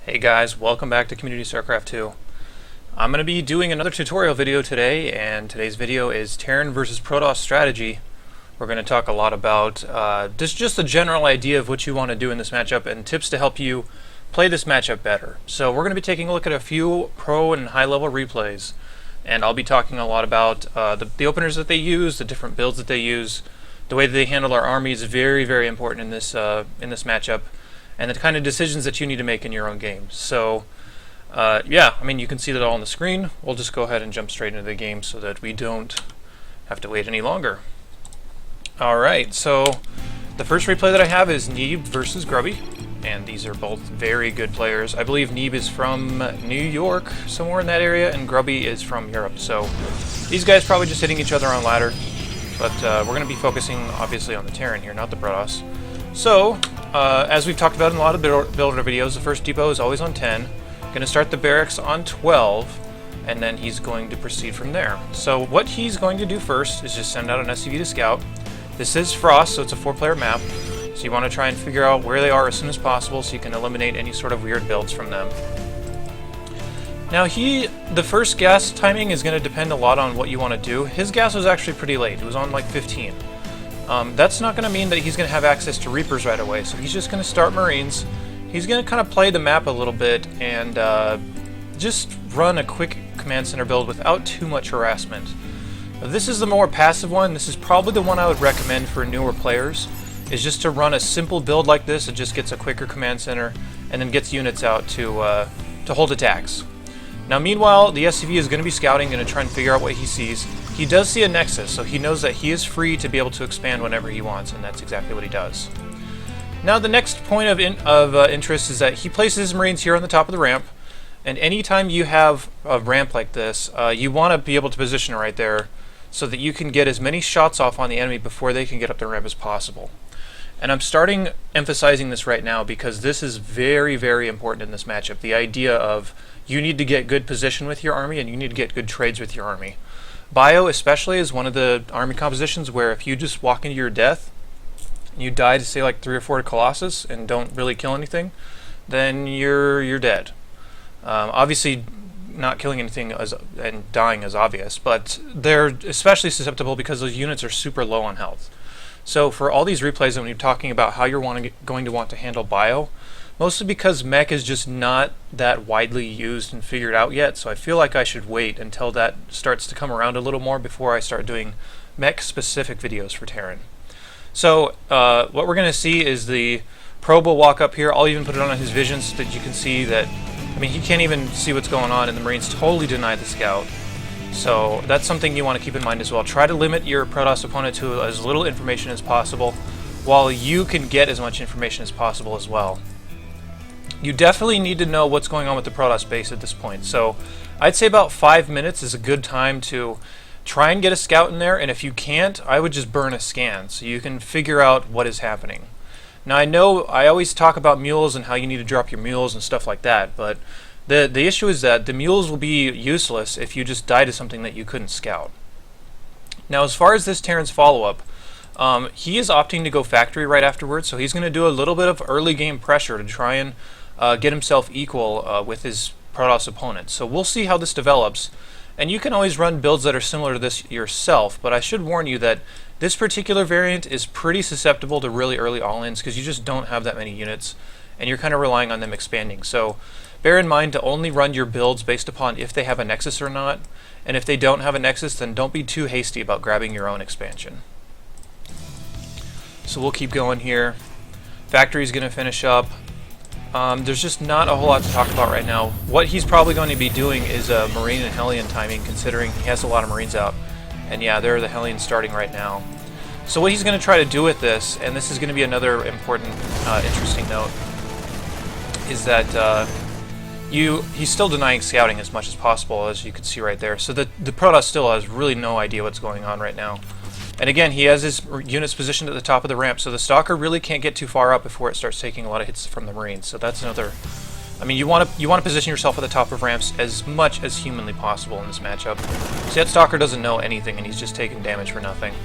Hey guys, welcome back to Community Starcraft 2. I'm going to be doing another tutorial video today, and today's video is Terran versus Protoss strategy. We're going to talk a lot about just a general idea of what you want to do in this matchup and tips to help you play this matchup better. So we're going to be taking a look at a few pro and high level replays, and I'll be talking a lot about the openers that they use, the different builds that they use. The way that they handle our army is very, very important in this matchup, and the kind of decisions that you need to make in your own game. So, yeah, I mean, you can see that all on the screen. We'll just go ahead and jump straight into the game so that we don't have to wait any longer. Alright, so the first replay that I have is Neeb versus Grubby, and these are both very good players. I believe Neeb is from New York, somewhere in that area, and Grubby is from Europe. So these guys probably just hitting each other on ladder, but we're going to be focusing, obviously, on the Terran here, not the Protoss. So, as we've talked about in a lot of builder videos, the first depot is always on 10. Going to start the barracks on 12, and then he's going to proceed from there. So what he's going to do first is just send out an SCV to scout. This is Frost, so it's a 4-player map, so you want to try and figure out where they are as soon as possible so you can eliminate any sort of weird builds from them. Now the first gas timing is going to depend a lot on what you want to do. His gas was actually pretty late. It was on like 15. That's not going to mean that he's going to have access to Reapers right away, so he's just going to start Marines. He's going to kind of play the map a little bit and just run a quick command center build without too much harassment. This is the more passive one. This is probably the one I would recommend for newer players, is just to run a simple build like this. It just gets a quicker command center and then gets units out to hold attacks. Now meanwhile, the SCV is going to be scouting, going to try and figure out what he sees. He does see a Nexus, so he knows that he is free to be able to expand whenever he wants, and that's exactly what he does. Now the next point of interest is that he places his Marines here on the top of the ramp, and anytime you have a ramp like this, you want to be able to position it right there so that you can get as many shots off on the enemy before they can get up the ramp as possible. And I'm starting emphasizing this right now because this is very, very important in this matchup. The idea of you need to get good position with your army and you need to get good trades with your army. Bio especially is one of the army compositions where if you just walk into your death, you die to say like 3 or 4 Colossus and don't really kill anything, then you're dead. Obviously not killing anything and dying is obvious, but they're especially susceptible because those units are super low on health. So for all these replays, when you're talking about how you're going to want to handle bio, mostly because mech is just not that widely used and figured out yet, so I feel like I should wait until that starts to come around a little more before I start doing mech-specific videos for Terran. So what we're going to see is the probe will walk up here. I'll even put it on his vision so that you can see that, I mean, he can't even see what's going on, and the Marines totally deny the scout. So that's something you want to keep in mind as well. Try to limit your Protoss opponent to as little information as possible, while you can get as much information as possible as well. You definitely need to know what's going on with the Protoss base at this point. So I'd say about 5 minutes is a good time to try and get a scout in there, and if you can't, I would just burn a scan so you can figure out what is happening. Now I know I always talk about mules and how you need to drop your mules and stuff like that, but the issue is that the mules will be useless if you just die to something that you couldn't scout. Now as far as this Terran's follow-up, he is opting to go factory right afterwards, so he's going to do a little bit of early game pressure to try and get himself equal with his Protoss opponent. So we'll see how this develops, and you can always run builds that are similar to this yourself, but I should warn you that this particular variant is pretty susceptible to really early all-ins because you just don't have that many units, and you're kind of relying on them expanding. So bear in mind to only run your builds based upon if they have a Nexus or not, and if they don't have a Nexus, then don't be too hasty about grabbing your own expansion. So we'll keep going here. Factory's going to finish up. There's just not a whole lot to talk about right now. What he's probably going to be doing is Marine and Hellion timing, considering he has a lot of Marines out. And yeah, there are the Hellions starting right now. So what he's going to try to do with this, and this is going to be another important, interesting note, is that he's still denying scouting as much as possible, as you can see right there. So the Protoss still has really no idea what's going on right now. And again, he has his units positioned at the top of the ramp, so the Stalker really can't get too far up before it starts taking a lot of hits from the Marines. So that's another. I mean, you want to position yourself at the top of ramps as much as humanly possible in this matchup. See, that Stalker doesn't know anything, and he's just taking damage for nothing.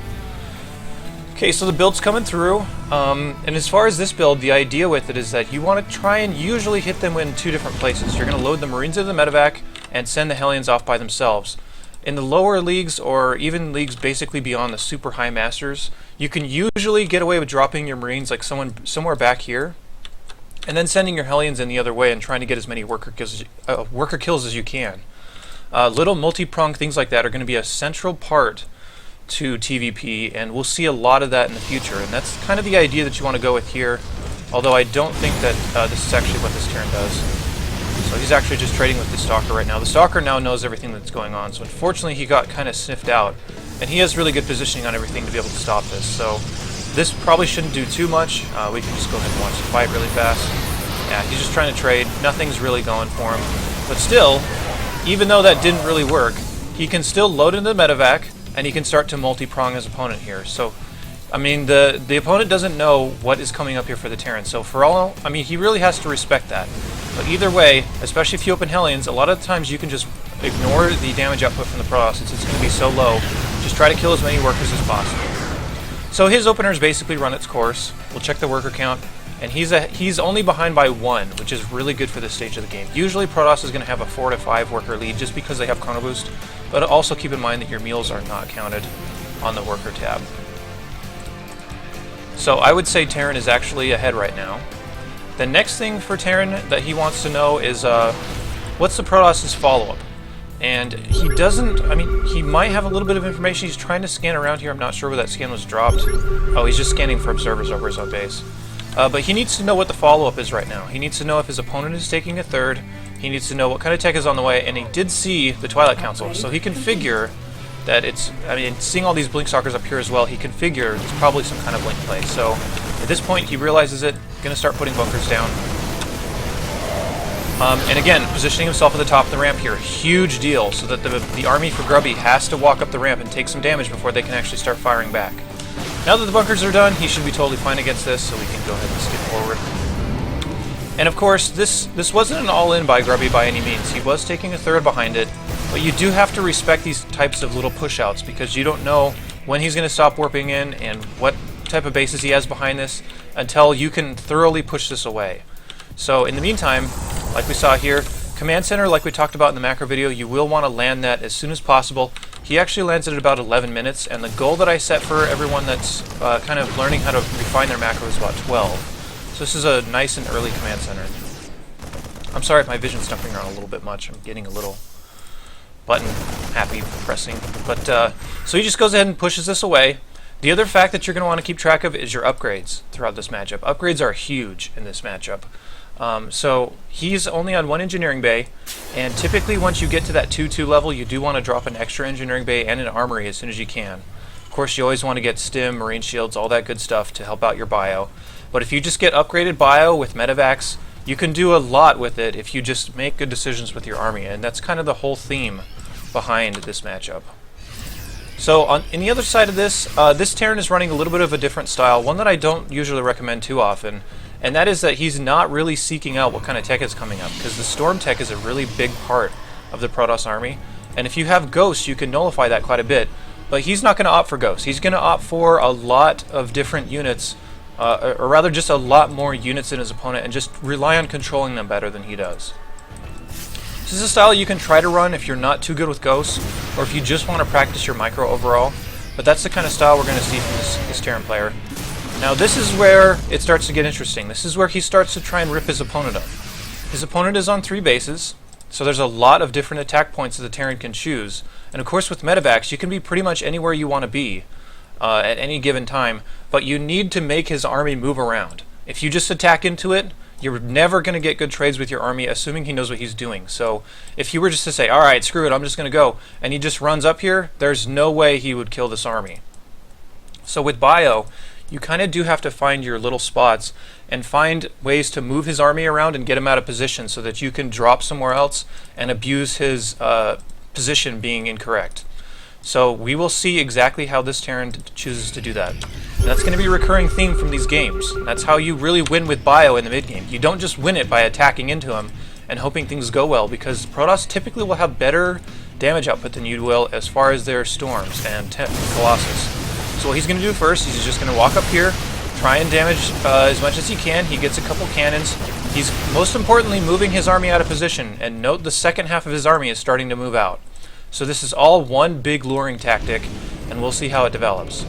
Okay, so the build's coming through, and as far as this build, the idea with it is that you want to try and usually hit them in two different places. You're going to load the Marines into the medevac and send the Hellions off by themselves. In the lower leagues, or even leagues basically beyond the super high masters, you can usually get away with dropping your Marines like somewhere back here, and then sending your Hellions in the other way and trying to get as many worker kills as you can. Little multi-prong things like that are going to be a central part to TvP, and we'll see a lot of that in the future, and that's kind of the idea that you want to go with here, although I don't think that this is actually what this Terran does. So he's actually just trading with the Stalker right now. The Stalker now knows everything that's going on, so unfortunately he got kind of sniffed out, and he has really good positioning on everything to be able to stop this, so this probably shouldn't do too much. We can just go ahead and watch the fight really fast. Yeah, he's just trying to trade. Nothing's really going for him, but still, even though that didn't really work, he can still load into the medevac, and he can start to multi-prong his opponent here. So, I mean, the opponent doesn't know what is coming up here for the Terran. So for all, I mean, he really has to respect that. But either way, especially if you open Hellions, a lot of the times you can just ignore the damage output from the Protoss since it's going to be so low. Just try to kill as many workers as possible. So his opener's basically run its course. We'll check the worker count. And he's only behind by 1, which is really good for this stage of the game. Usually Protoss is going to have a 4 to 5 worker lead just because they have Chrono Boost, but also keep in mind that your meals are not counted on the worker tab. So I would say Terran is actually ahead right now. The next thing for Terran that he wants to know is what's the Protoss's follow-up? And he doesn't, I mean, he might have a little bit of information. He's trying to scan around here. I'm not sure where that scan was dropped. Oh, he's just scanning for observers over his own base. But he needs to know what the follow-up is right now. He needs to know if his opponent is taking a third. He needs to know what kind of tech is on the way, and he did see the Twilight Council, so he can figure that it's, I mean, seeing all these Blink Stalkers up here as well, he can figure it's probably some kind of Blink play. So at this point, he realizes it, going to start putting bunkers down. And again, positioning himself at the top of the ramp here, huge deal, so that the army for Grubby has to walk up the ramp and take some damage before they can actually start firing back. Now that the bunkers are done, he should be totally fine against this, so we can go ahead and skip forward. And of course, this wasn't an all-in by Grubby by any means. He was taking a third behind it, but you do have to respect these types of little push-outs because you don't know when he's going to stop warping in and what type of bases he has behind this until you can thoroughly push this away. So in the meantime, like we saw here, Command Center, like we talked about in the macro video, you will want to land that as soon as possible. He actually lands it at about 11 minutes, and the goal that I set for everyone that's kind of learning how to refine their macro is about 12. So this is a nice and early Command Center. I'm sorry if my vision's jumping around a little bit much. I'm getting a little button happy pressing. But so he just goes ahead and pushes this away. The other fact that you're going to want to keep track of is your upgrades throughout this matchup. Upgrades are huge in this matchup. So he's only on 1 engineering bay, and typically once you get to that 2-2 level, you do want to drop an extra engineering bay and an armory as soon as you can. Of course, you always want to get stim, marine shields, all that good stuff to help out your bio. But if you just get upgraded bio with medevacs, you can do a lot with it if you just make good decisions with your army, and that's kind of the whole theme behind this matchup. So on the other side of this, this Terran is running a little bit of a different style, one that I don't usually recommend too often. And that is that he's not really seeking out what kind of tech is coming up, because the Storm tech is a really big part of the Protoss army. And if you have Ghosts, you can nullify that quite a bit. But he's not going to opt for Ghosts. He's going to opt for a lot of different units, or rather just a lot more units than his opponent, and just rely on controlling them better than he does. This is a style you can try to run if you're not too good with Ghosts, or if you just want to practice your micro overall. But that's the kind of style we're going to see from this Terran player. Now this is where it starts to get interesting. This is where he starts to try and rip his opponent up. His opponent is on 3 bases, so there's a lot of different attack points that the Terran can choose. And of course with medevacs, you can be pretty much anywhere you want to be at any given time, but you need to make his army move around. If you just attack into it, you're never going to get good trades with your army, assuming he knows what he's doing. So if you were just to say, alright, screw it, I'm just going to go, and he just runs up here, there's no way he would kill this army. So with bio, you kind of do have to find your little spots and find ways to move his army around and get him out of position so that you can drop somewhere else and abuse his position being incorrect. So we will see exactly how this Terran chooses to do that. And that's going to be a recurring theme from these games. That's how you really win with bio in the mid game. You don't just win it by attacking into him and hoping things go well, because Protoss typically will have better damage output than you will as far as their storms and Colossus. So what he's going to do first, he's just going to walk up here, try and damage as much as he can. He gets a couple cannons. He's most importantly moving his army out of position, and note the second half of his army is starting to move out. So this is all one big luring tactic, and we'll see how it develops.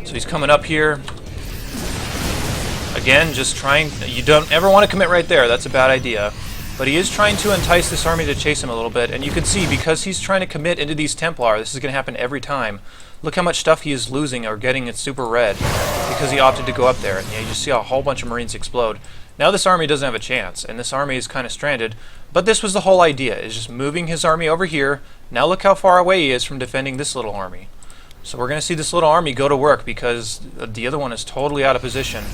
So he's coming up here. Again, just trying, you don't ever want to commit right there, that's a bad idea. But he is trying to entice this army to chase him a little bit, and you can see, because he's trying to commit into these Templar, this is going to happen every time. Look how much stuff he is losing or getting it super red, because he opted to go up there. And you just see a whole bunch of Marines explode. Now this army doesn't have a chance, and this army is kind of stranded, but this was the whole idea, is just moving his army over here. Now look how far away he is from defending this little army. So we're going to see this little army go to work, because the other one is totally out of position.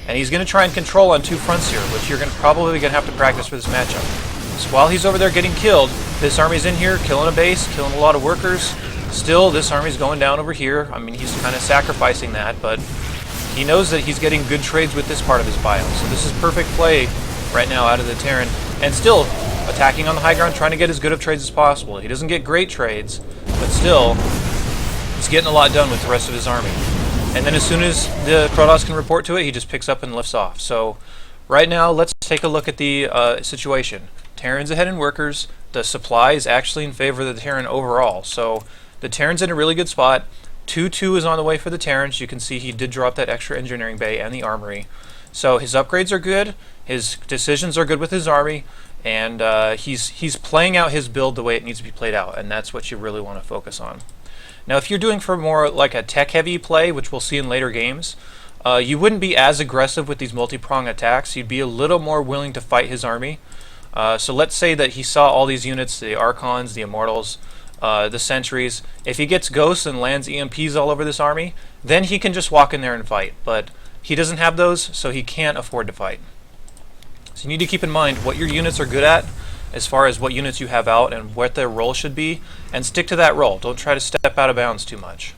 And he's going to try and control on two fronts here, which you're probably going to have to practice for this matchup. So while he's over there getting killed, this army's in here, killing a base, killing a lot of workers. Still, this army's going down over here. I mean, he's kind of sacrificing that, but he knows that he's getting good trades with this part of his bio. So this is perfect play right now out of the Terran. And still, attacking on the high ground, trying to get as good of trades as possible. He doesn't get great trades, but still, he's getting a lot done with the rest of his army. And then as soon as the Protoss can report to it, he just picks up and lifts off. So right now, let's take a look at the situation. Terran's ahead in workers. The supply is actually in favor of the Terran overall. So the Terran's in a really good spot. 2-2 is on the way for the Terrans. You can see he did drop that extra engineering bay and the armory. So his upgrades are good. His decisions are good with his army. And he's playing out his build the way it needs to be played out. And that's what you really want to focus on. Now, if you're doing for more like a tech-heavy play, which we'll see in later games, you wouldn't be as aggressive with these multi-prong attacks. You'd be a little more willing to fight his army. So let's say that he saw all these units, the Archons, the Immortals, the Sentries. If he gets Ghosts and lands EMPs all over this army, then he can just walk in there and fight. But he doesn't have those, so he can't afford to fight. So you need to keep in mind what your units are good at, as far as what units you have out and what their role should be, and stick to that role. Don't try to step out of bounds too much.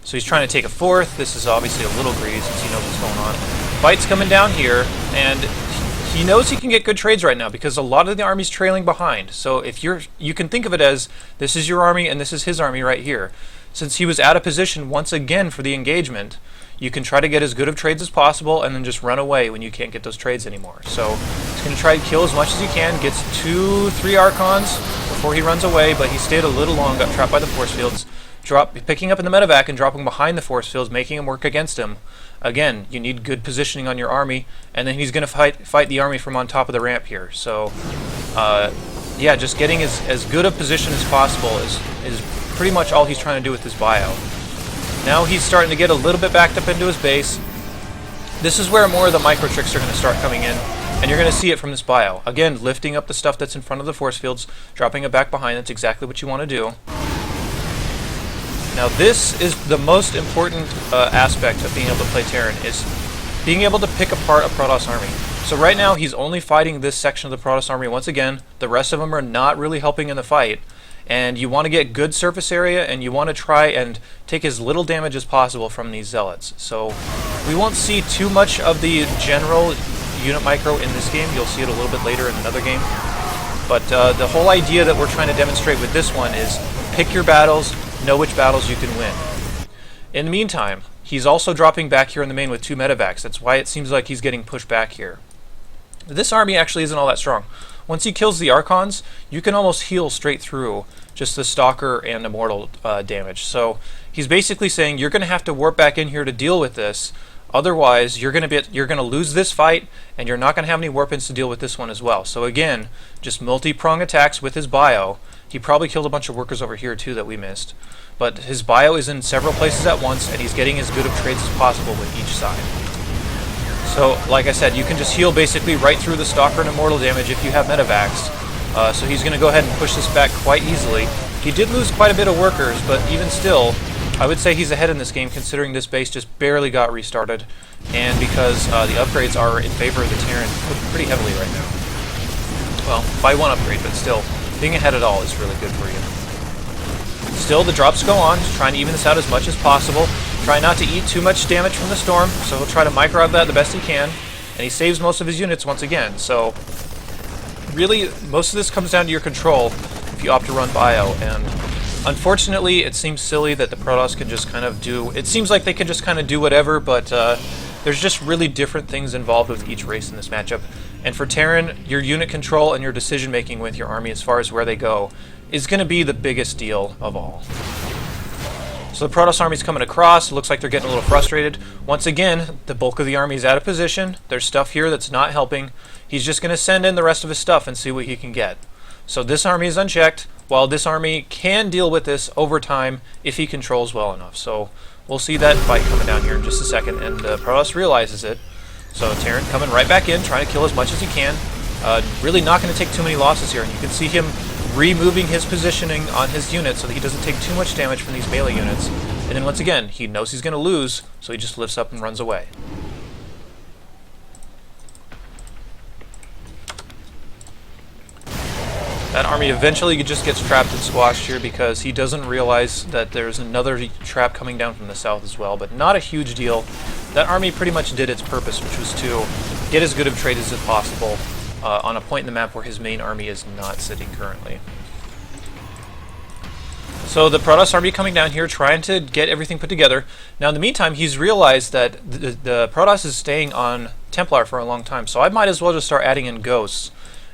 So he's trying to take a fourth. This is obviously a little greedy since he knows what's going on. Fight's coming down here, and he knows he can get good trades right now because a lot of the army's trailing behind. So if you can think of it as this is your army and this is his army right here. Since he was out of position once again for the engagement, you can try to get as good of trades as possible and then just run away when you can't get those trades anymore. So he's going to try to kill as much as he can, gets 2-3 Archons before he runs away, but he stayed a little long, got trapped by the force fields, picking up in the medevac and dropping behind the force fields, making him work against him. Again, you need good positioning on your army, and then he's going to fight the army from on top of the ramp here. So yeah, just getting as good a position as possible is pretty much all he's trying to do with his bio. Now he's starting to get a little bit backed up into his base. This is where more of the micro tricks are going to start coming in, and you're going to see it from this bio. Again, lifting up the stuff that's in front of the force fields, dropping it back behind. That's exactly what you want to do. Now this is the most important aspect of being able to play Terran, is being able to pick apart a Protoss army. So right now he's only fighting this section of the Protoss army once again. The rest of them are not really helping in the fight. And you want to get good surface area, and you want to try and take as little damage as possible from these zealots. So we won't see too much of the general unit micro in this game. You'll see it a little bit later in another game. But the whole idea that we're trying to demonstrate with this one is pick your battles, know which battles you can win. In the meantime, he's also dropping back here in the main with 2 medevacs. That's why it seems like he's getting pushed back here. This army actually isn't all that strong. Once he kills the Archons, you can almost heal straight through just the Stalker and Immortal damage. So he's basically saying you're going to have to warp back in here to deal with this. Otherwise, you're going to lose this fight, and you're not going to have any warp-ins to deal with this one as well. So again, just multi-prong attacks with his bio. He probably killed a bunch of workers over here too that we missed. But his bio is in several places at once, and he's getting as good of trades as possible with each side. So, like I said, you can just heal basically right through the Stalker and Immortal damage if you have medevacs. So he's going to go ahead and push this back quite easily. He did lose quite a bit of workers, but even still, I would say he's ahead in this game considering this base just barely got restarted, and because the upgrades are in favor of the Terran pretty heavily right now. Well, by one upgrade, but still, being ahead at all is really good for you. Still, the drops go on, just trying to even this out as much as possible. Try not to eat too much damage from the storm, so he'll try to micro out that the best he can, and he saves most of his units once again. So really, most of this comes down to your control if you opt to run bio, and Unfortunately, it seems silly that the Protoss can just kind of do... It seems like they can just kind of do whatever, but there's just really different things involved with each race in this matchup. And for Terran, your unit control and your decision-making with your army as far as where they go is going to be the biggest deal of all. So the Protoss army's coming across. It looks like they're getting a little frustrated. Once again, the bulk of the army is out of position. There's stuff here that's not helping. He's just going to send in the rest of his stuff and see what he can get. So this army is unchecked, while this army can deal with this over time if he controls well enough. So we'll see that fight coming down here in just a second, and Protoss realizes it. So Terran coming right back in, trying to kill as much as he can. Really not going to take too many losses here, and you can see him removing his positioning on his unit so that he doesn't take too much damage from these melee units. And then once again, he knows he's going to lose, so he just lifts up and runs away. That army eventually just gets trapped and squashed here because he doesn't realize that there's another trap coming down from the south as well, but not a huge deal. That army pretty much did its purpose, which was to get as good of trade as possible on a point in the map where his main army is not sitting currently. So the Protoss army coming down here trying to get everything put together. Now in the meantime, he's realized that the Protoss is staying on Templar for a long time, so I might as well just start adding in Ghosts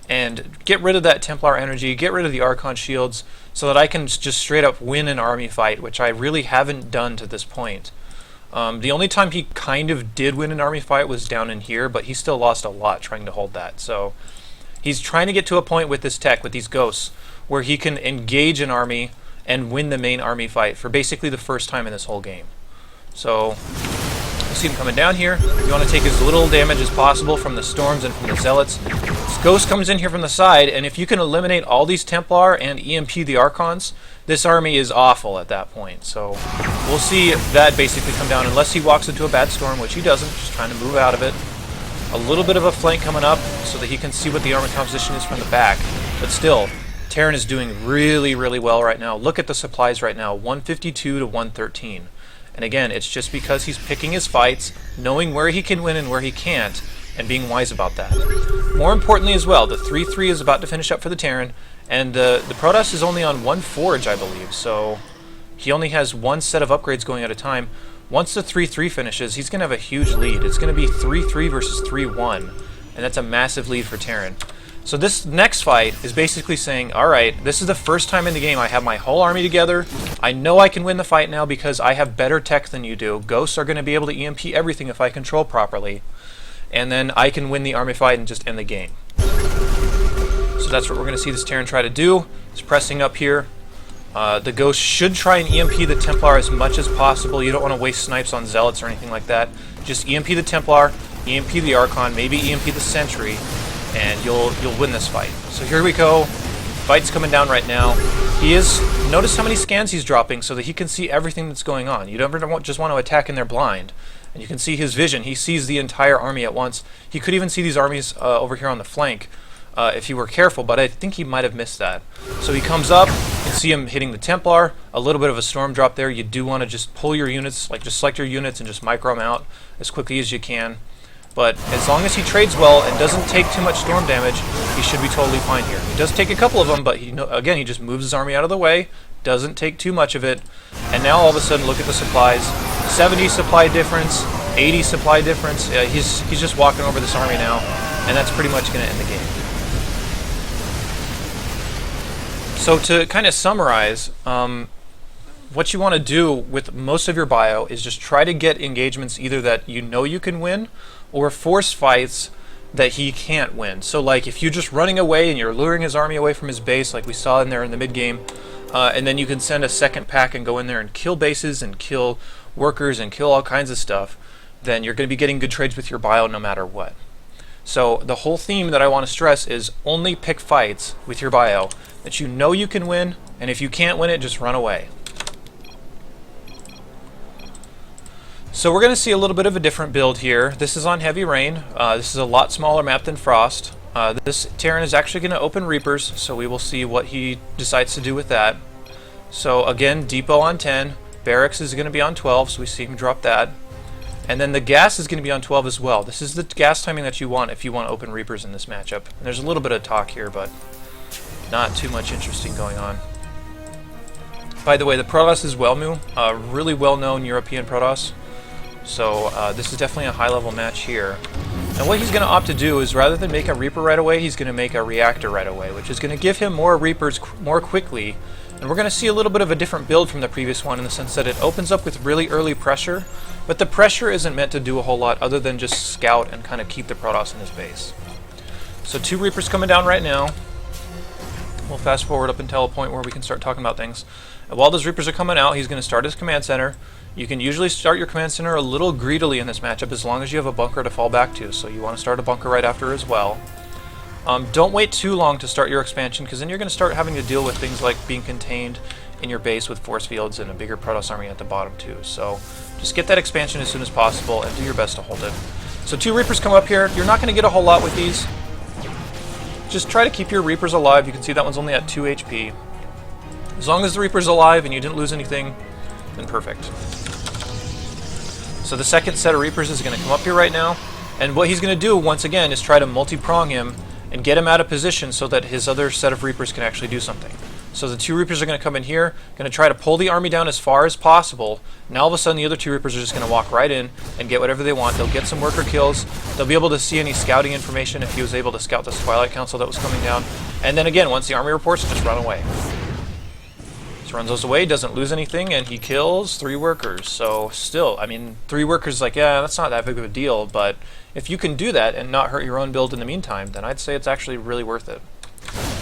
and get rid of that Templar energy, get rid of the Archon shields, so that I can just straight up win an army fight, which I really haven't done to this point. The only time he kind of did win an army fight was down in here, but he still lost a lot trying to hold that. So he's trying to get to a point with this tech, with these Ghosts, where he can engage an army and win the main army fight for basically the first time in this whole game. So you see him coming down here. You want to take as little damage as possible from the Storms and from the Zealots. This Ghost comes in here from the side, and if you can eliminate all these Templar and EMP the Archons, this army is awful at that point. So we'll see that basically come down, unless he walks into a bad storm, which he doesn't, just trying to move out of it. A little bit of a flank coming up so that he can see what the armor composition is from the back. But still, Terran is doing really, really well right now. Look at the supplies right now, 152 to 113. And again, it's just because he's picking his fights, knowing where he can win and where he can't, and being wise about that. More importantly as well, the 3-3 is about to finish up for the Terran, and the Protoss is only on one forge, I believe, so he only has one set of upgrades going at a time. Once the 3-3 finishes, he's going to have a huge lead. It's going to be 3-3 versus 3-1, and that's a massive lead for Terran. So this next fight is basically saying, alright, this is the first time in the game I have my whole army together. I know I can win the fight now because I have better tech than you do. Ghosts are going to be able to EMP everything if I control properly. And then I can win the army fight and just end the game. So that's what we're going to see this Terran try to do. He's pressing up here. The Ghost should try and EMP the Templar as much as possible. You don't want to waste snipes on Zealots or anything like that. Just EMP the Templar, EMP the Archon, maybe EMP the Sentry, and you'll win this fight. So here we go. Fight's coming down right now. Notice how many scans he's dropping so that he can see everything that's going on. You don't just want to attack in there blind. And you can see his vision. He sees the entire army at once. He could even see these armies over here on the flank if he were careful, but I think he might have missed that. So he comes up. You can see him hitting the Templar. A little bit of a storm drop there. You do want to just pull your units, like just select your units and just micro them out as quickly as you can. But as long as he trades well and doesn't take too much storm damage, he should be totally fine here. He does take a couple of them, but again, he just moves his army out of the way, doesn't take too much of it, and now all of a sudden, look at the supplies. 70 supply difference, 80 supply difference. He's just walking over this army now, and that's pretty much going to end the game. So to kind of summarize, what you want to do with most of your bio is just try to get engagements either that you know you can win, or force fights that he can't win. So like if you're just running away and you're luring his army away from his base like we saw in there in the mid game, and then you can send a second pack and go in there and kill bases and kill workers and kill all kinds of stuff, then you're going to be getting good trades with your bio no matter what. So the whole theme that I want to stress is only pick fights with your bio that you know you can win, and if you can't win it, just run away. So we're going to see a little bit of a different build here. This is on Heavy Rain. This is a lot smaller map than Frost. This Terran is actually going to open Reapers, so we will see what he decides to do with that. So again, Depot on 10. Barracks is going to be on 12, so we see him drop that. And then the gas is going to be on 12 as well. This is the gas timing that you want if you want to open Reapers in this matchup. And there's a little bit of talk here, but not too much interesting going on. By the way, the Protoss is Wellmu, a really well-known European Protoss. So this is definitely a high-level match here. And what he's going to opt to do is, rather than make a Reaper right away, he's going to make a Reactor right away, which is going to give him more Reapers more quickly. And we're going to see a little bit of a different build from the previous one in the sense that it opens up with really early pressure, but the pressure isn't meant to do a whole lot other than just scout and kind of keep the Protoss in his base. So 2 Reapers coming down right now. We'll fast forward up until a point where we can start talking about things. And while those Reapers are coming out, he's going to start his command center. You can usually start your command center a little greedily in this matchup as long as you have a bunker to fall back to, so you want to start a bunker right after as well. Don't wait too long to start your expansion, because then you're going to start having to deal with things like being contained in your base with force fields and a bigger Protoss army at the bottom too. So just get that expansion as soon as possible and do your best to hold it. So 2 Reapers come up here. You're not going to get a whole lot with these. Just try to keep your Reapers alive. You can see that one's only at 2 HP. As long as the Reaper's alive and you didn't lose anything, then perfect. So the second set of Reapers is going to come up here right now, and what he's going to do once again is try to multi-prong him and get him out of position so that his other set of Reapers can actually do something. So the 2 Reapers are going to come in here, going to try to pull the army down as far as possible. Now all of a sudden the other 2 Reapers are just going to walk right in and get whatever they want. They'll get some worker kills. They'll be able to see any scouting information if he was able to scout this Twilight Council that was coming down. And then again, once the army reports, just run away. Runs those away, doesn't lose anything, and he kills 3 workers. So still, I mean, 3 workers, like, yeah, that's not that big of a deal, but if you can do that and not hurt your own build in the meantime, then I'd say it's actually really worth it.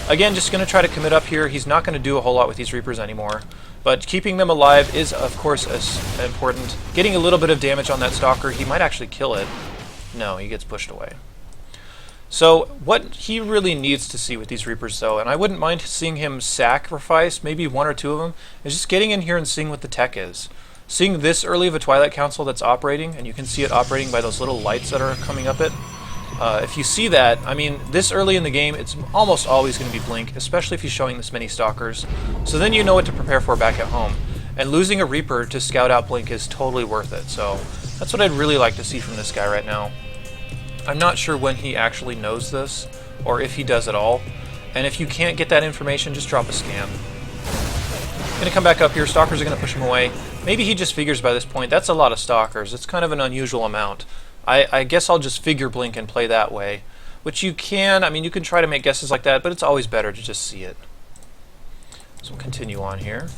Again, just going to try to commit up here. He's not going to do a whole lot with these Reapers anymore, but keeping them alive is, of course, as important. Getting a little bit of damage on that Stalker, he might actually kill it. No, he gets pushed away. So what he really needs to see with these Reapers, though, and I wouldn't mind seeing him sacrifice maybe 1 or 2 of them, is just getting in here and seeing what the tech is. Seeing this early of a Twilight Council that's operating, and you can see it operating by those little lights that are coming up it. If you see that, I mean, this early in the game, it's almost always going to be Blink, especially if he's showing this many Stalkers. So then you know what to prepare for back at home. And losing a Reaper to scout out Blink is totally worth it. So that's what I'd really like to see from this guy right now. I'm not sure when he actually knows this, or if he does at all. And if you can't get that information, just drop a scan. Going to come back up here. Stalkers are going to push him away. Maybe he just figures by this point, that's a lot of Stalkers. It's kind of an unusual amount. I guess I'll just figure Blink and play that way. Which you can, I mean, you can try to make guesses like that, but it's always better to just see it. So we'll continue on here.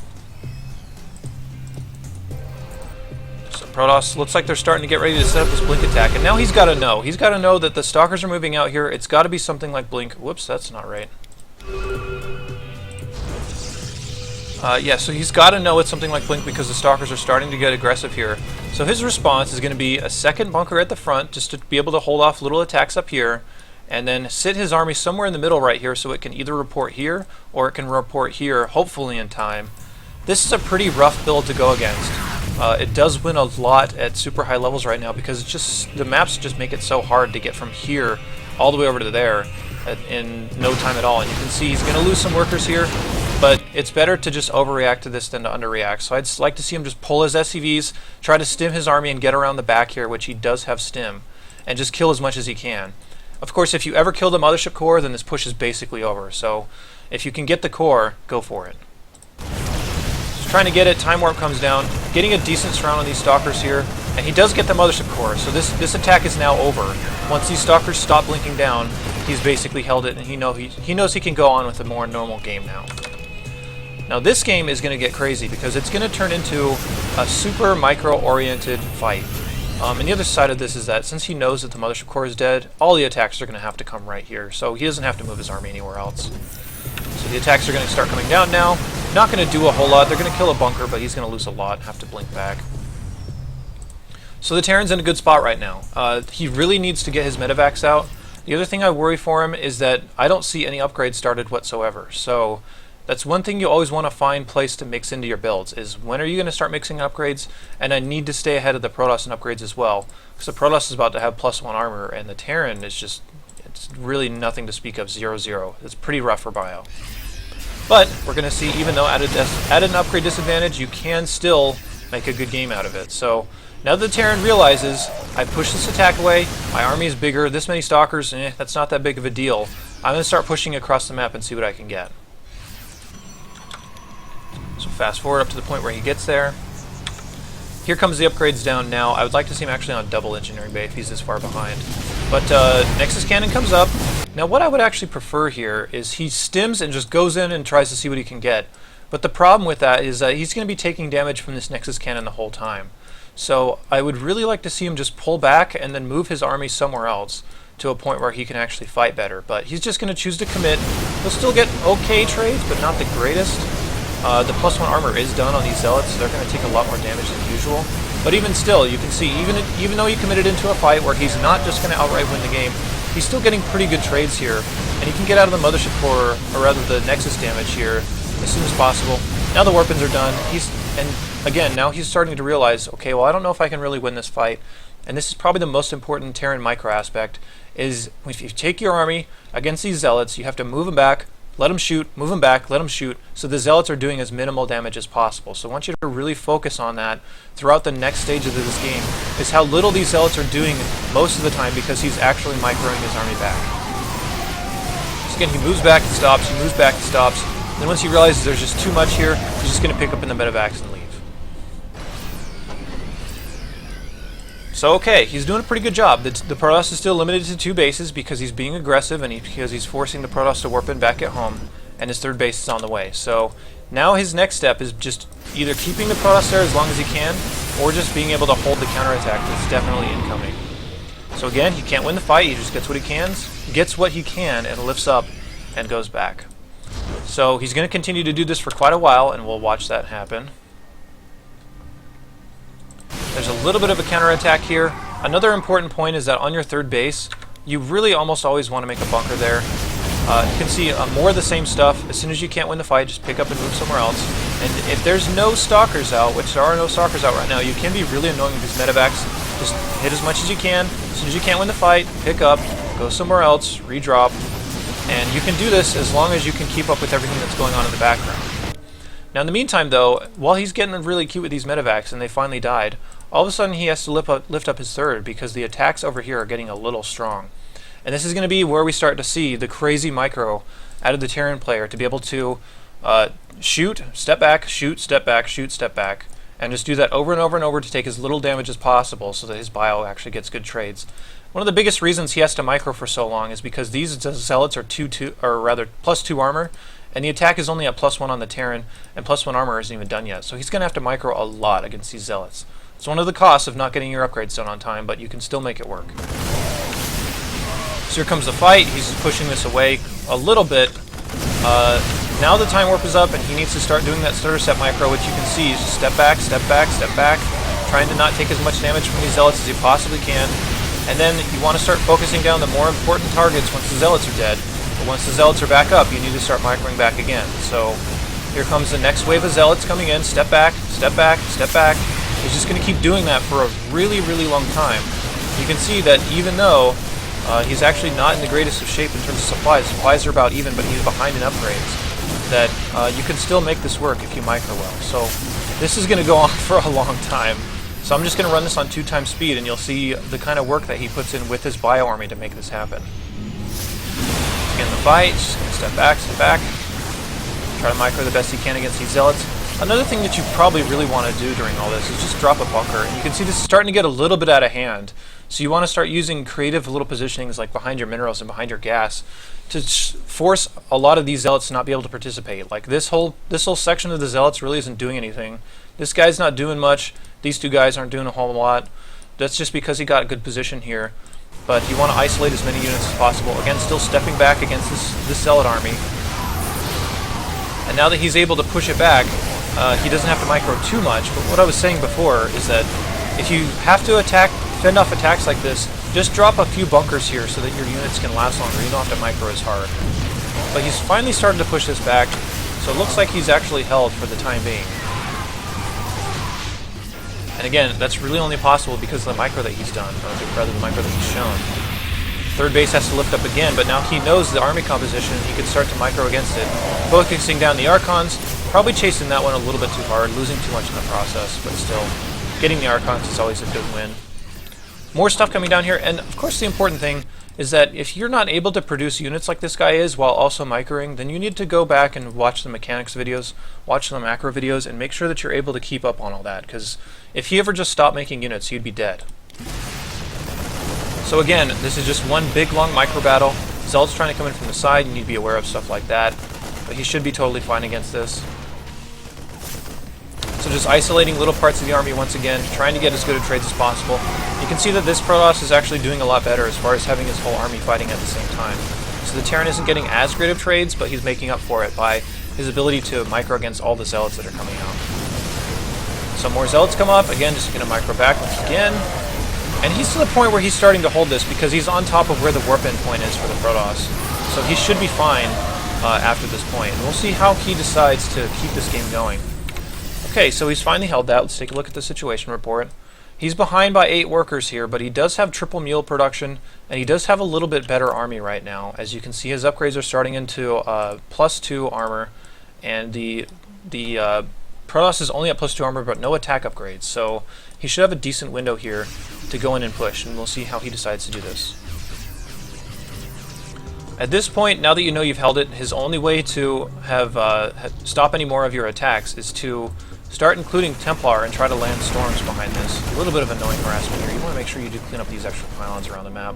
Protoss looks like they're starting to get ready to set up this Blink attack, and now he's got to know. He's got to know that the Stalkers are moving out here. It's got to be something like Blink. Whoops, that's not right. Yeah, so he's got to know it's something like Blink because the Stalkers are starting to get aggressive here. So his response is going to be a second bunker at the front just to be able to hold off little attacks up here, and then sit his army somewhere in the middle right here so it can either report here or it can report here, hopefully in time. This is a pretty rough build to go against. It does win a lot at super high levels right now because it's just the maps just make it so hard to get from here all the way over to there in no time at all. And you can see he's going to lose some workers here, but it's better to just overreact to this than to underreact. So I'd like to see him just pull his SCVs, try to stim his army and get around the back here, which he does have stim, and just kill as much as he can. Of course, if you ever kill the Mothership Core, then this push is basically over. So if you can get the core, go for it. Trying to get it, Time Warp comes down, getting a decent surround on these Stalkers here, and he does get the Mothership Core, so this attack is now over. Once these Stalkers stop blinking down, he's basically held it, and he knows he can go on with a more normal game now. Now this game is going to get crazy, because it's going to turn into a super micro-oriented fight. And the other side of this is that since he knows that the Mothership Core is dead, all the attacks are going to have to come right here, so he doesn't have to move his army anywhere else. So the attacks are going to start coming down now. Not going to do a whole lot. They're going to kill a bunker, but he's going to lose a lot and have to blink back. So the Terran's in a good spot right now. He really needs to get his medevacs out. The other thing I worry for him is that I don't see any upgrades started whatsoever. So that's one thing you always want to find place to mix into your builds, is when are you going to start mixing upgrades? And I need to stay ahead of the Protoss in upgrades as well, because the Protoss is about to have +1 armor, and the Terran is just, it's really nothing to speak of, 0-0. It's pretty rough for bio. But we're going to see, even though at an upgrade disadvantage, you can still make a good game out of it. So now that the Terran realizes, I pushed this attack away, my army is bigger, this many Stalkers, that's not that big of a deal. I'm going to start pushing across the map and see what I can get. So fast forward up to the point where he gets there. Here comes the upgrades down now. I would like to see him actually on double engineering bay if he's this far behind. But Nexus Cannon comes up. Now what I would actually prefer here is he stims and just goes in and tries to see what he can get. But the problem with that is that he's going to be taking damage from this Nexus Cannon the whole time. So I would really like to see him just pull back and then move his army somewhere else to a point where he can actually fight better. But he's just going to choose to commit. He'll still get okay trades, but not the greatest. The +1 armor is done on these Zealots, so they're going to take a lot more damage than usual. But even still, you can see, even though he committed into a fight where he's not just going to outright win the game, he's still getting pretty good trades here. And he can get out of the Mothership Core, or rather the Nexus damage here, as soon as possible. Now the weapons are done. And again, now he's starting to realize, okay, well, I don't know if I can really win this fight. And this is probably the most important Terran micro aspect, is if you take your army against these Zealots, you have to move them back, let them shoot, move them back, let them shoot, so the Zealots are doing as minimal damage as possible. So I want you to really focus on that throughout the next stage of this game, is how little these Zealots are doing most of the time, because he's actually microing his army back. So again, he moves back and stops, he moves back and stops, then once he realizes there's just too much here, he's just going to pick up in the medevacs and leave. So okay, he's doing a pretty good job. The Protoss is still limited to 2 bases because he's being aggressive and because he's forcing the Protoss to warp in back at home, and his 3rd base is on the way. So now his next step is just either keeping the Protoss there as long as he can, or just being able to hold the counterattack that's definitely incoming. So again, he can't win the fight, he just gets what he can, and lifts up and goes back. So he's going to continue to do this for quite a while, and we'll watch that happen. There's a little bit of a counterattack here. Another important point is that on your 3rd base, you really almost always want to make a bunker there. You can see more of the same stuff. As soon as you can't win the fight, just pick up and move somewhere else. And if there's no stalkers out, which there are no stalkers out right now, you can be really annoying with these medevacs. Just hit as much as you can. As soon as you can't win the fight, pick up, go somewhere else, redrop. And you can do this as long as you can keep up with everything that's going on in the background. Now in the meantime though, while he's getting really cute with these medevacs and they finally died, all of a sudden he has to lift up his 3rd because the attacks over here are getting a little strong. And this is going to be where we start to see the crazy micro out of the Terran player to be able to shoot, step back, shoot, step back, shoot, step back, and just do that over and over and over to take as little damage as possible so that his bio actually gets good trades. One of the biggest reasons he has to micro for so long is because these Zealots are +2 armor, and the attack is only at +1 on the Terran, and +1 armor isn't even done yet. So he's going to have to micro a lot against these Zealots. It's one of the costs of not getting your upgrades done on time, but you can still make it work. So here comes the fight. He's pushing this away a little bit. Now the time warp is up, and he needs to start doing that starter set micro, which you can see is just step back, step back, step back, trying to not take as much damage from these Zealots as he possibly can. And then you want to start focusing down the more important targets once the Zealots are dead. But once the Zealots are back up, you need to start microing back again. So here comes the next wave of Zealots coming in. Step back, step back, step back. He's just going to keep doing that for a really, really long time. You can see that even though he's actually not in the greatest of shape in terms of supplies, supplies are about even, but he's behind in upgrades, that you can still make this work if you micro well. So this is going to go on for a long time. So I'm just going to run this on 2x speed, and you'll see the kind of work that he puts in with his bio army to make this happen. Again, the fight, just going to step back, try to micro the best he can against these Zealots. Another thing that you probably really want to do during all this is just drop a bunker. And you can see this is starting to get a little bit out of hand. So you want to start using creative little positionings like behind your minerals and behind your gas to force a lot of these Zealots to not be able to participate. Like this whole section of the Zealots really isn't doing anything. This guy's not doing much. These 2 guys aren't doing a whole lot. That's just because he got a good position here. But you want to isolate as many units as possible. Again, still stepping back against this Zealot army. And now that he's able to push it back, he doesn't have to micro too much. But what I was saying before is that if you have to fend off attacks like this, just drop a few bunkers here so that your units can last longer. You don't have to micro as hard. But he's finally starting to push this back, so it looks like he's actually held for the time being. And again, that's really only possible because of the micro that he's done, or rather the micro that he's shown. 3rd base has to lift up again, but now he knows the army composition, he can start to micro against it. Focusing down the Archons, probably chasing that one a little bit too hard, losing too much in the process, but still, getting the Archons is always a good win. More stuff coming down here, and of course the important thing is that if you're not able to produce units like this guy is while also microing, then you need to go back and watch the mechanics videos, watch the macro videos, and make sure that you're able to keep up on all that, because if he ever just stopped making units, you'd be dead. So again, this is just one big long micro battle. Zealot's trying to come in from the side, you need to be aware of stuff like that, but he should be totally fine against this. So just isolating little parts of the army once again, trying to get as good of trades as possible. You can see that this Protoss is actually doing a lot better as far as having his whole army fighting at the same time. So the Terran isn't getting as great of trades, but he's making up for it by his ability to micro against all the Zealots that are coming out. Some more Zealots come up, again just going to micro back once again. And he's to the point where he's starting to hold this because he's on top of where the warp end point is for the Protoss. So he should be fine after this point. And we'll see how he decides to keep this game going. Okay, so he's finally held that. Let's take a look at the situation report. He's behind by 8 workers here, but he does have triple mule production, and he does have a little bit better army right now. As you can see, his upgrades are starting into +2 armor, and the Protoss is only at +2 armor, but no attack upgrades. So he should have a decent window here to go in and push, and we'll see how he decides to do this. At this point, now that you know you've held it, his only way to have stop any more of your attacks is to start including Templar and try to land storms behind this. A little bit of annoying harassment here. You want to make sure you do clean up these extra pylons around the map.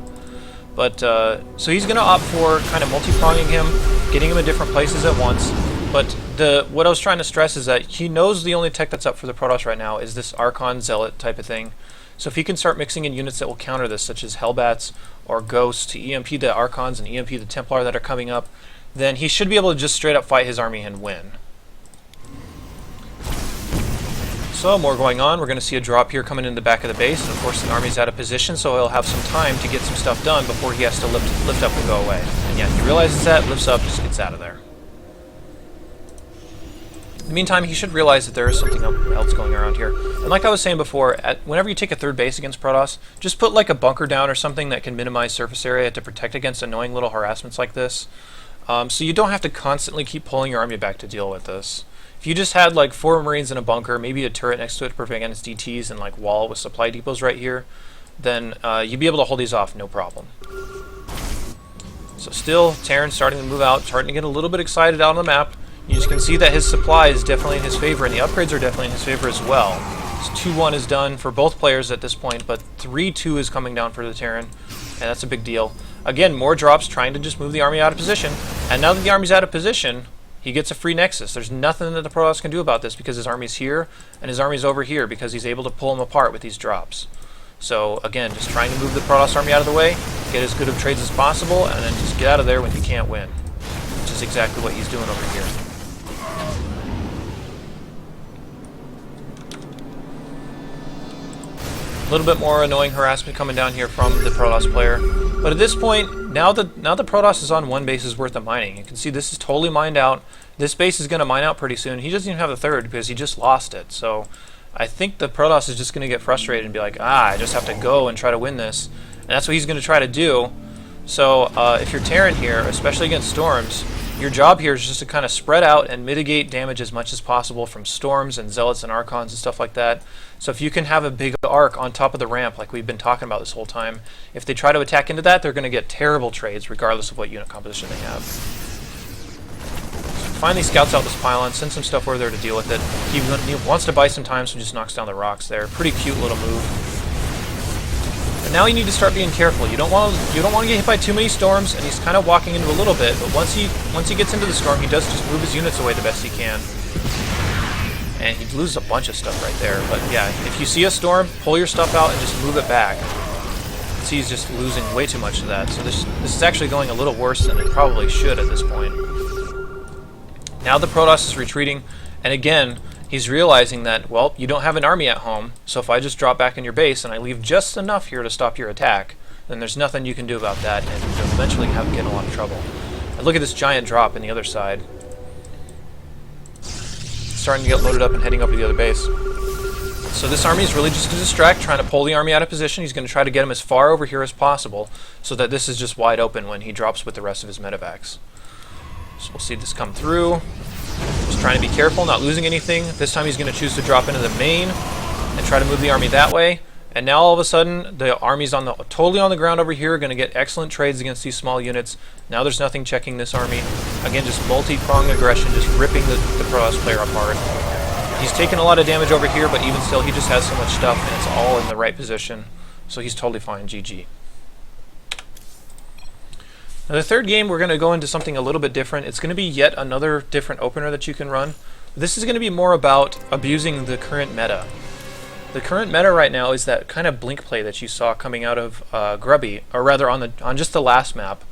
But so he's going to opt for kind of multi-pronging him, getting him in different places at once. But what I was trying to stress is that he knows the only tech that's up for the Protoss right now is this Archon Zealot type of thing. So if he can start mixing in units that will counter this, such as Hellbats or Ghosts to EMP the Archons and EMP the Templar that are coming up, then he should be able to just straight up fight his army and win. So more going on. We're going to see a drop here coming in the back of the base, and of course the army's out of position, so he'll have some time to get some stuff done before he has to lift up and go away. And yeah, he realizes that, lifts up, just gets out of there. In the meantime, he should realize that there is something else going around here. And like I was saying before, whenever you take a third base against Protoss, just put like a bunker down or something that can minimize surface area to protect against annoying little harassments like this. So you don't have to constantly keep pulling your army back to deal with this. If you just had like 4 Marines in a bunker, maybe a turret next to it to prevent against DTs, and like wall with supply depots right here, then you'd be able to hold these off no problem. So still, Terran starting to move out, starting to get a little bit excited out on the map. You just can see that his supply is definitely in his favor, and the upgrades are definitely in his favor as well. So 2-1 is done for both players at this point, but 3-2 is coming down for the Terran, and that's a big deal. Again, more drops trying to just move the army out of position, and now that the army's out of position, he gets a free nexus. There's nothing that the Protoss can do about this because his army's here, and his army's over here because he's able to pull them apart with these drops. So again, just trying to move the Protoss army out of the way, get as good of trades as possible, and then just get out of there when he can't win. Which is exactly what he's doing over here. A little bit more annoying harassment coming down here from the Protoss player. But at this point, now the Protoss is on 1 base's worth of mining. You can see this is totally mined out. This base is going to mine out pretty soon. He doesn't even have the third because he just lost it. So I think the Protoss is just going to get frustrated and be like, I just have to go and try to win this. And that's what he's going to try to do. So if you're Terran here, especially against storms, your job here is just to kind of spread out and mitigate damage as much as possible from storms and zealots and archons and stuff like that. So if you can have a big arc on top of the ramp like we've been talking about this whole time, if they try to attack into that, they're going to get terrible trades regardless of what unit composition they have. So finally scouts out this pylon, sends some stuff over there to deal with it. He wants to buy some time, so just knocks down the rocks there. Pretty cute little move. But now you need to start being careful. You don't want to get hit by too many storms, and he's kind of walking into a little bit. But once he gets into the storm, he does just move his units away the best he can, and he loses a bunch of stuff right there. But yeah, if you see a storm, pull your stuff out and just move it back. See, he's just losing way too much of that. So this is actually going a little worse than it probably should at this point. Now the Protoss is retreating, and again, he's realizing that, well, you don't have an army at home, so if I just drop back in your base and I leave just enough here to stop your attack, then there's nothing you can do about that, and you'll eventually get in a lot of trouble. And look at this giant drop on the other side. It's starting to get loaded up and heading up to the other base. So this army is really just to distract, trying to pull the army out of position. He's going to try to get him as far over here as possible, so that this is just wide open when he drops with the rest of his medevacs. So we'll see this come through. Just trying to be careful, not losing anything. This time he's going to choose to drop into the main and try to move the army that way. And now all of a sudden, the army's totally on the ground over here, going to get excellent trades against these small units. Now there's nothing checking this army. Again, just multi-pronged aggression, just ripping the Protoss player apart. He's taking a lot of damage over here, but even still, he just has so much stuff, and it's all in the right position. So he's totally fine, GG. Now the third game, we're going to go into something a little bit different. It's going to be yet another different opener that you can run. This is going to be more about abusing the current meta. The current meta right now is that kind of blink play that you saw coming out of Grubby, or rather on just the last map,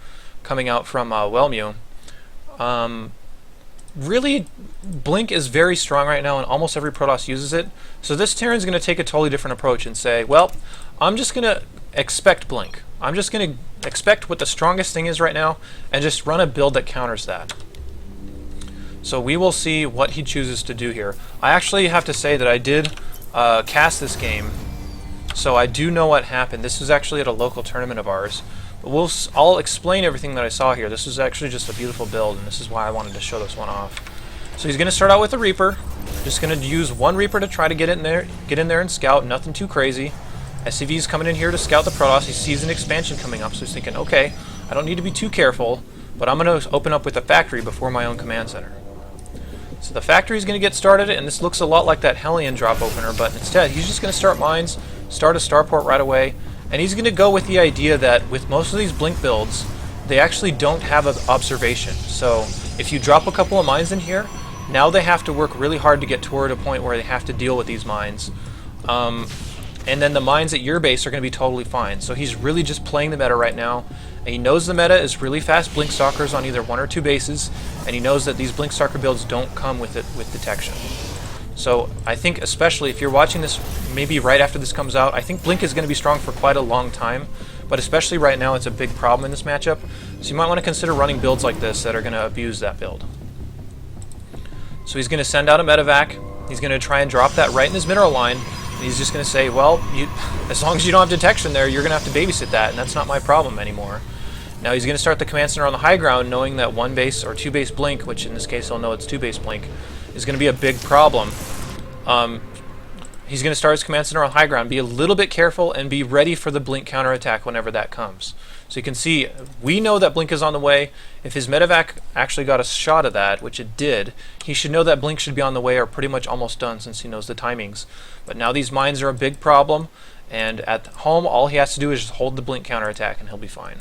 coming out from Wellmew. Really, blink is very strong right now, and almost every Protoss uses it. So this Terran's going to take a totally different approach and say, well, I'm just going to expect blink. I'm just going to expect what the strongest thing is right now, and just run a build that counters that. So we will see what he chooses to do here. I actually have to say that I did cast this game, so I do know what happened. This was actually at a local tournament of ours. But I'll explain everything that I saw here. This is actually just a beautiful build, and this is why I wanted to show this one off. So he's going to start out with a Reaper. Just going to use one Reaper to try to get in there and scout. Nothing too crazy. SCV's coming in here to scout the Protoss. He sees an expansion coming up, so he's thinking, okay, I don't need to be too careful, but I'm going to open up with a factory before my own command center. So the factory is going to get started, and this looks a lot like that Hellion drop opener, but instead he's just going to start mines, start a starport right away, and he's going to go with the idea that with most of these blink builds, they actually don't have an observation. So if you drop a couple of mines in here, now they have to work really hard to get toward a point where they have to deal with these mines. And then the mines at your base are going to be totally fine. So he's really just playing the meta right now. And he knows the meta is really fast blink stalkers on either one or two bases, and he knows that these blink stalker builds don't come with detection. So I think especially if you're watching this maybe right after this comes out, I think blink is going to be strong for quite a long time, but especially right now it's a big problem in this matchup. So you might want to consider running builds like this that are going to abuse that build. So he's going to send out a medevac. He's going to try and drop that right in his mineral line. And he's just going to say, well, as long as you don't have detection there, you're going to have to babysit that, and that's not my problem anymore. Now he's going to start the command center on the high ground, knowing that one base or two base blink, which in this case he'll know it's two base blink, is going to be a big problem. He's going to start his command center on high ground, be a little bit careful, and be ready for the blink counterattack whenever that comes. So you can see, we know that blink is on the way. If his medevac actually got a shot of that, which it did, he should know that blink should be on the way or pretty much almost done since he knows the timings. But now these mines are a big problem, and at home all he has to do is just hold the blink counterattack and he'll be fine.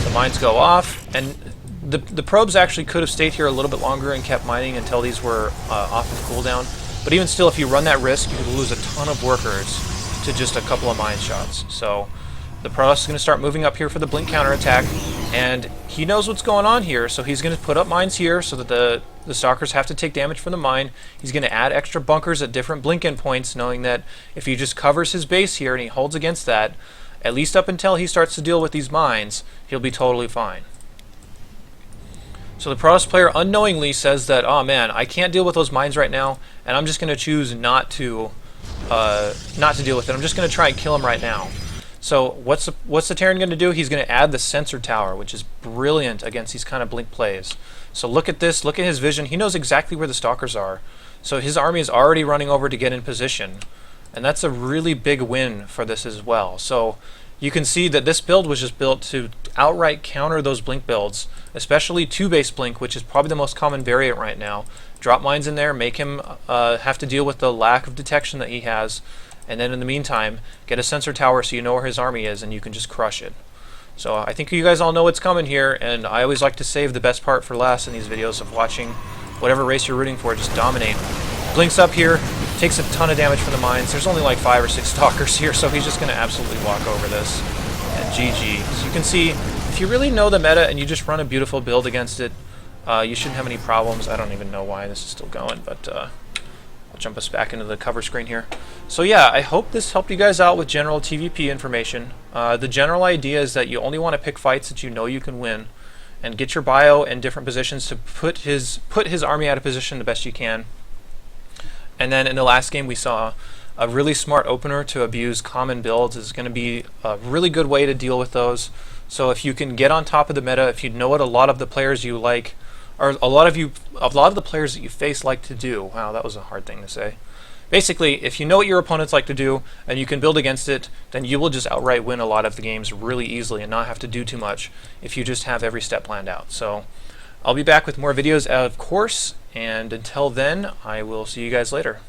So mines go off, and the probes actually could have stayed here a little bit longer and kept mining until these were off of cooldown. But even still, if you run that risk, you could lose a ton of workers to just a couple of mine shots. So the Protoss is going to start moving up here for the blink counterattack, and he knows what's going on here, so he's going to put up mines here so that the stalkers have to take damage from the mine. He's going to add extra bunkers at different blink endpoints, knowing that if he just covers his base here and he holds against that, at least up until he starts to deal with these mines, he'll be totally fine. So the Protoss player unknowingly says that, oh man, I can't deal with those mines right now, and I'm just going to choose not to deal with it. I'm just going to try and kill him right now. So what's the Terran going to do? He's going to add the sensor tower, which is brilliant against these kind of blink plays. So look at this, look at his vision. He knows exactly where the stalkers are. So his army is already running over to get in position. And that's a really big win for this as well. So you can see that this build was just built to outright counter those blink builds, especially two-base blink, which is probably the most common variant right now. Drop mines in there, make him have to deal with the lack of detection that he has, and then in the meantime, get a sensor tower so you know where his army is and you can just crush it. So I think you guys all know what's coming here, and I always like to save the best part for last in these videos of watching whatever race you're rooting for, just dominate. Blinks up here, takes a ton of damage from the mines. There's only like 5 or 6 stalkers here, so he's just going to absolutely walk over this. And GG. So you can see, if you really know the meta and you just run a beautiful build against it, you shouldn't have any problems. I don't even know why this is still going, but I'll jump us back into the cover screen here. So yeah, I hope this helped you guys out with general TvP information. The general idea is that you only want to pick fights that you know you can win, and get your bio in different positions to put his army out of position the best you can. And then in the last game we saw a really smart opener to abuse common builds is going to be a really good way to deal with those. So if you can get on top of the meta, if you know what a lot of the players you like, or a lot of the players that you face like to do. Wow, that was a hard thing to say. Basically, if you know what your opponents like to do and you can build against it, then you will just outright win a lot of the games really easily and not have to do too much if you just have every step planned out. So I'll be back with more videos, of course, and until then, I will see you guys later.